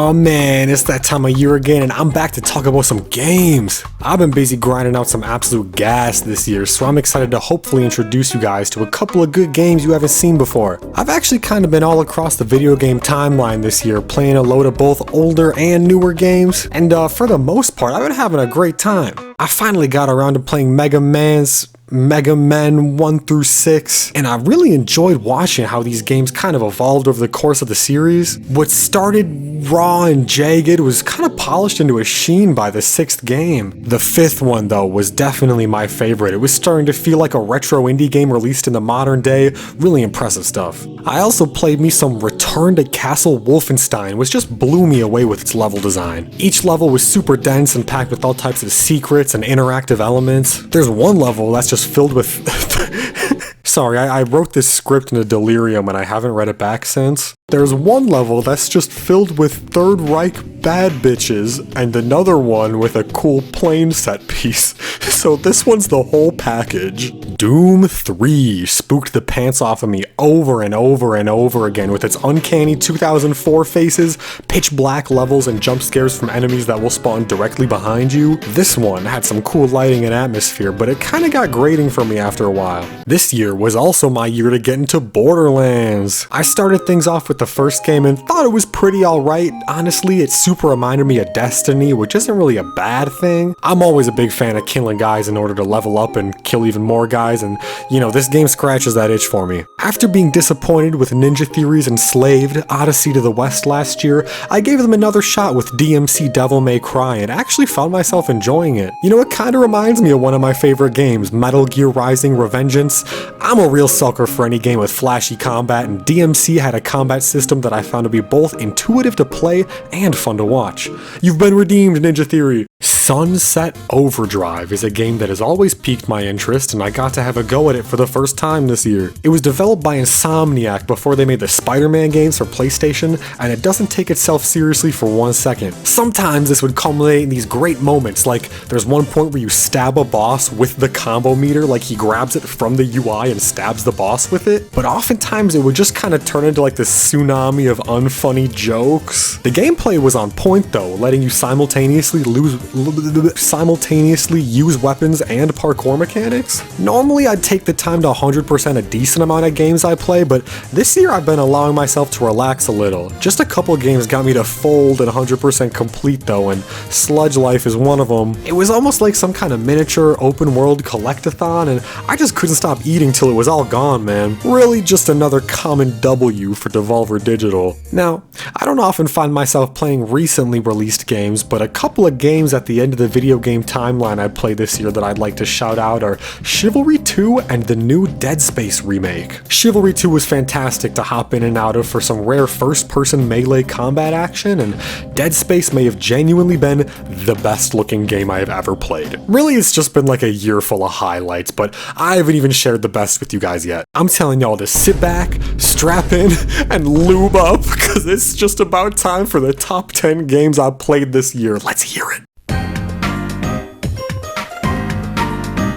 Oh man, it's that time of year again, and I'm back to talk about some games. I've been busy grinding out some absolute gas this year, so I'm excited to hopefully introduce you guys to a couple of good games you haven't seen before. I've actually kind of been all across the video game timeline this year, playing a load of both older and newer games, and for the most part, I've been having a great time. I finally got around to playing Mega Man 1 through 6, and I really enjoyed watching how these games kind of evolved over the course of the series. What started raw and jagged was kind of polished into a sheen by the 6th game. The 5th one, though, was definitely my favorite. It was starting to feel like a retro indie game released in the modern day. Really impressive stuff. I also played me some Return to Castle Wolfenstein, which just blew me away with its level design. Each level was super dense and packed with all types of secrets and interactive elements. There's one level that's just filled with sorry, I wrote this script in a delirium and I haven't read it back since. There's one level that's just filled with Third Reich bad bitches and another one with a cool plane set piece. So this one's the whole package. Doom 3 spooked the pants off of me over and over and over again with its uncanny 2004 faces, pitch black levels, and jump scares from enemies that will spawn directly behind you. This one had some cool lighting and atmosphere, but it kinda got grating for me after a while. This year was also my year to get into Borderlands. I started things off with the first game and thought it was pretty alright. Honestly, it super reminded me of Destiny, which isn't really a bad thing. I'm always a big fan of killing guys in order to level up and kill even more guys, and you know, this game scratches that itch for me. After being disappointed with Ninja Theory's Enslaved Odyssey to the West last year, I gave them another shot with DMC Devil May Cry and actually found myself enjoying it. You know, it kinda reminds me of one of my favorite games, Metal Gear Rising: Revengeance. I'm a real sucker for any game with flashy combat, and DMC had a combat system that I found to be both intuitive to play and fun to watch. You've been redeemed, Ninja Theory! Sunset Overdrive is a game that has always piqued my interest, and I got to have a go at it for the first time this year. It was developed by Insomniac before they made the Spider-Man games for PlayStation, and it doesn't take itself seriously for 1 second. Sometimes this would culminate in these great moments, like there's one point where you stab a boss with the combo meter, like he grabs it from the UI and stabs the boss with it, but oftentimes it would just kind of turn into like this tsunami of unfunny jokes. The gameplay was on point though, letting you simultaneously use weapons and parkour mechanics. Normally I'd take the time to 100% a decent amount of games I play, but this year I've been allowing myself to relax a little. Just a couple games got me to fold and 100% complete though, and Sludge Life is one of them. It was almost like some kind of miniature open world collectathon, and I just couldn't stop eating till it was all gone, man. Really just another common W for Devolver Digital. Now, I don't often find myself playing recently released games, but a couple of games at the end of the video game timeline I played this year that I'd like to shout out are Chivalry 2 and the new Dead Space remake. Chivalry 2 was fantastic to hop in and out of for some rare first-person melee combat action, and Dead Space may have genuinely been the best looking game I have ever played. Really, it's just been like a year full of highlights, but I haven't even shared the best with you guys yet. I'm telling y'all to sit back, strap in, and lube up, because it's just about time for the top 10 games I've played this year. Let's hear it.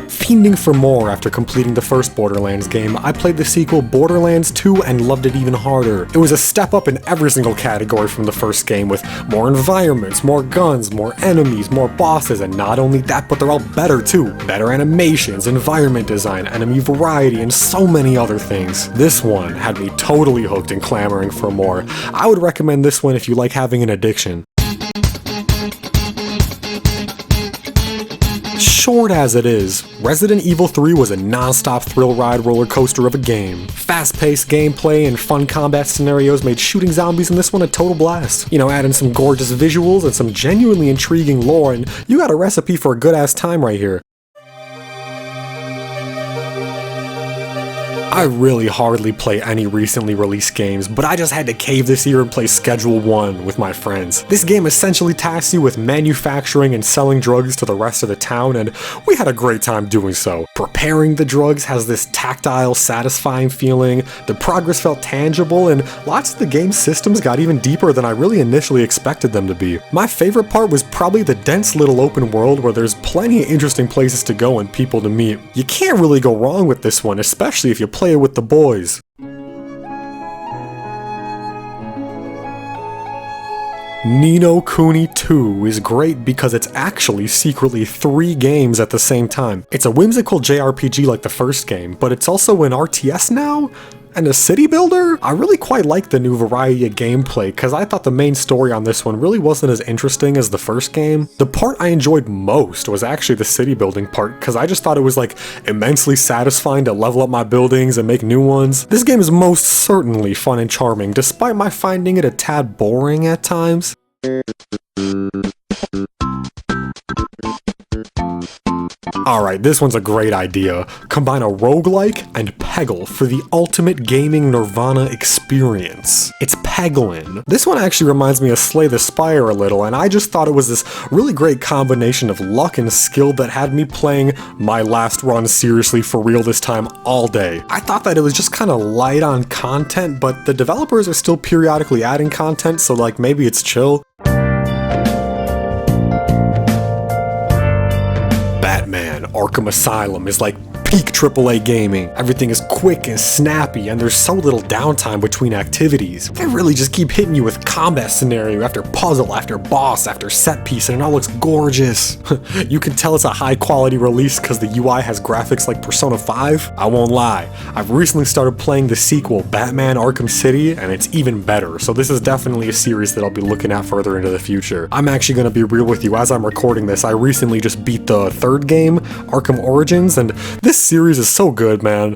Fiending for more after completing the first Borderlands game, I played the sequel Borderlands 2 and loved it even harder. It was a step up in every single category from the first game, with more environments, more guns, more enemies, more bosses, and not only that, but they're all better too. Better animations, environment design, enemy variety, and so many other things. This one had me totally hooked and clamoring for more. I would recommend this one if you like having an addiction. Short as it is, Resident Evil 3 was a non-stop thrill ride roller coaster of a game. Fast-paced gameplay and fun combat scenarios made shooting zombies in this one a total blast. You know, add in some gorgeous visuals and some genuinely intriguing lore, and you got a recipe for a good-ass time right here. I really hardly play any recently released games, but I just had to cave this year and play Schedule 1 with my friends. This game essentially tasks you with manufacturing and selling drugs to the rest of the town, and we had a great time doing so. Preparing the drugs has this tactile, satisfying feeling, the progress felt tangible, and lots of the game's systems got even deeper than I really initially expected them to be. My favorite part was probably the dense little open world where there's plenty of interesting places to go and people to meet. You can't really go wrong with this one, especially if you play it with the boys. Ni no Kuni 2 is great because it's actually secretly 3 games at the same time. It's a whimsical JRPG like the first game, but it's also an RTS now? And a city builder? I really quite like the new variety of gameplay because I thought the main story on this one really wasn't as interesting as the first game. The part I enjoyed most was actually the city building part because I just thought it was like immensely satisfying to level up my buildings and make new ones. This game is most certainly fun and charming despite my finding it a tad boring at times. Alright, this one's a great idea. Combine a roguelike and Peggle for the ultimate gaming Nirvana experience. It's Peglin. This one actually reminds me of Slay the Spire a little, and I just thought it was this really great combination of luck and skill that had me playing my last run seriously for real this time all day. I thought that it was just kind of light on content, but the developers are still periodically adding content, so like maybe it's chill. Batman Arkham Asylum is like peak AAA gaming. Everything is quick and snappy, and there's so little downtime between activities. They really just keep hitting you with combat scenario after puzzle after boss after set piece, and it all looks gorgeous. You can tell it's a high quality release because the UI has graphics like Persona 5. I won't lie, I've recently started playing the sequel, Batman Arkham City, and it's even better, so this is definitely a series that I'll be looking at further into the future. I'm actually going to be real with you, as I'm recording this, I recently just beat the 3rd game, Arkham Origins, and this series is so good, man.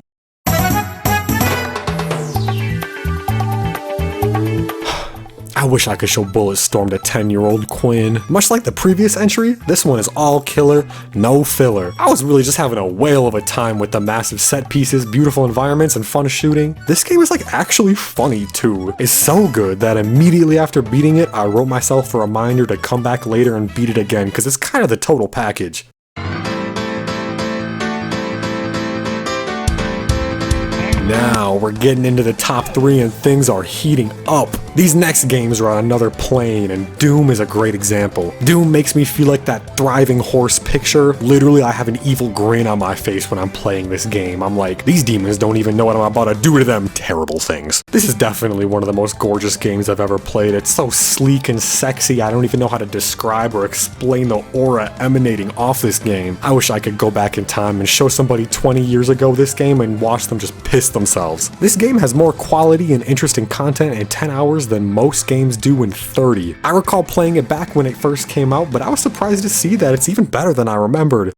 I wish I could show Bulletstorm to 10-year-old Quinn. Much like the previous entry, this one is all killer, no filler. I was really just having a whale of a time with the massive set pieces, beautiful environments, and fun shooting. This game is like actually funny too. It's so good that immediately after beating it, I wrote myself a reminder to come back later and beat it again because it's kind of the total package. Now we're getting into the top 3 and things are heating up. These next games are on another plane, and Doom is a great example. Doom makes me feel like that thriving horse picture. Literally, I have an evil grin on my face when I'm playing this game. I'm like, these demons don't even know what I'm about to do to them. Terrible things. This is definitely one of the most gorgeous games I've ever played. It's so sleek and sexy, I don't even know how to describe or explain the aura emanating off this game. I wish I could go back in time and show somebody 20 years ago this game and watch them just piss themselves. This game has more quality and interesting content in 10 hours than most games do in 30. I recall playing it back when it first came out, but I was surprised to see that it's even better than I remembered.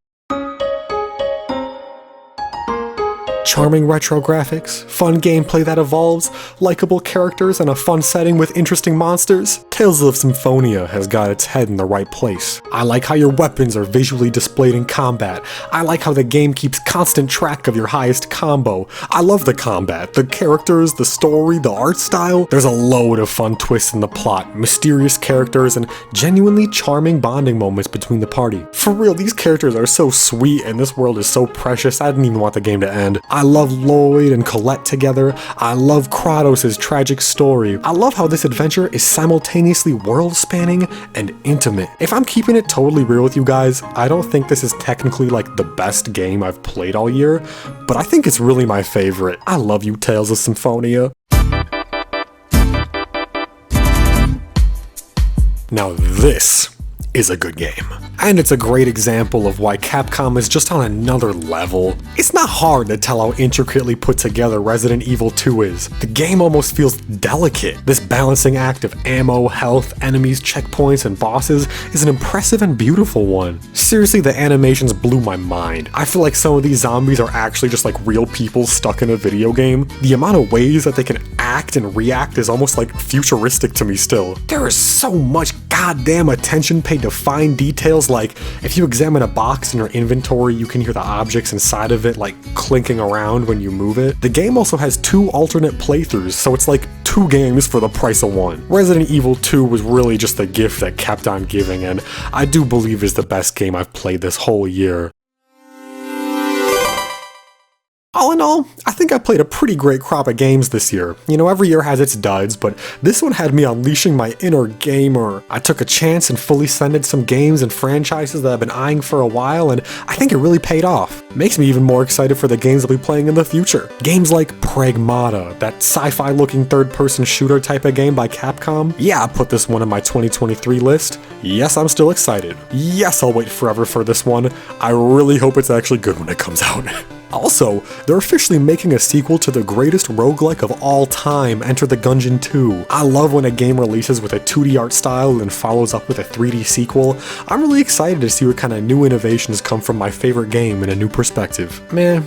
Charming retro graphics, fun gameplay that evolves, likable characters, and a fun setting with interesting monsters. Tales of Symphonia has got its head in the right place. I like how your weapons are visually displayed in combat. I like how the game keeps constant track of your highest combo. I love the combat, the characters, the story, the art style. There's a load of fun twists in the plot, mysterious characters, and genuinely charming bonding moments between the party. For real, these characters are so sweet and this world is so precious, I didn't even want the game to end. I love Lloyd and Colette together. I love Kratos' tragic story. I love how this adventure is simultaneously world-spanning and intimate. If I'm keeping it totally real with you guys, I don't think this is technically like the best game I've played all year, but I think it's really my favorite. I love you, Tales of Symphonia. Now this is a good game. And it's a great example of why Capcom is just on another level. It's not hard to tell how intricately put together Resident Evil 2 is. The game almost feels delicate. This balancing act of ammo, health, enemies, checkpoints, and bosses is an impressive and beautiful one. Seriously, the animations blew my mind. I feel like some of these zombies are actually just like real people stuck in a video game. The amount of ways that they can act and react is almost like futuristic to me still. There is so much goddamn attention paid to fine details, like if you examine a box in your inventory, you can hear the objects inside of it like clinking around when you move it. The game also has 2 alternate playthroughs, so it's like 2 games for the price of 1. Resident Evil 2 was really just the gift that kept on giving, and I do believe is the best game I've played this whole year. All in all, I think I played a pretty great crop of games this year. You know, every year has its duds, but this one had me unleashing my inner gamer. I took a chance and fully sended some games and franchises that I've been eyeing for a while, and I think it really paid off. Makes me even more excited for the games I'll be playing in the future. Games like Pragmata, that sci-fi looking third-person shooter type of game by Capcom. Yeah, I put this one in my 2023 list. Yes, I'm still excited. Yes, I'll wait forever for this one. I really hope it's actually good when it comes out. Also, they're officially making a sequel to the greatest roguelike of all time, Enter the Gungeon 2. I love when a game releases with a 2D art style and follows up with a 3D sequel. I'm really excited to see what kind of new innovations come from my favorite game in a new perspective. Man,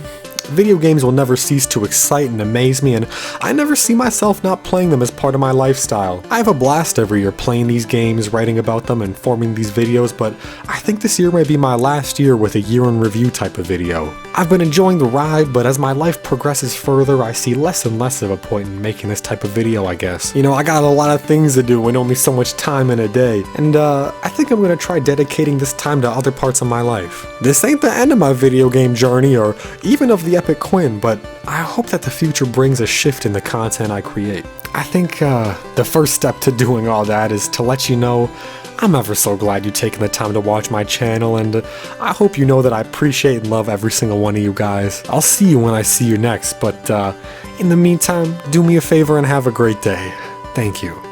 video games will never cease to excite and amaze me, and I never see myself not playing them as part of my lifestyle. I have a blast every year playing these games, writing about them, and forming these videos, but I think this year might be my last year with a year in review type of video. I've been enjoying the ride, but as my life progresses further, I see less and less of a point in making this type of video, I guess. You know, I got a lot of things to do and only so much time in a day, and I think I'm gonna try dedicating this time to other parts of my life. This ain't the end of my video game journey, or even of the Epic Quinn, but I hope that the future brings a shift in the content I create. I think the first step to doing all that is to let you know I'm ever so glad you've taken the time to watch my channel, and I hope you know that I appreciate and love every single one of you guys. I'll see you when I see you next, but in the meantime, do me a favor and have a great day. Thank you.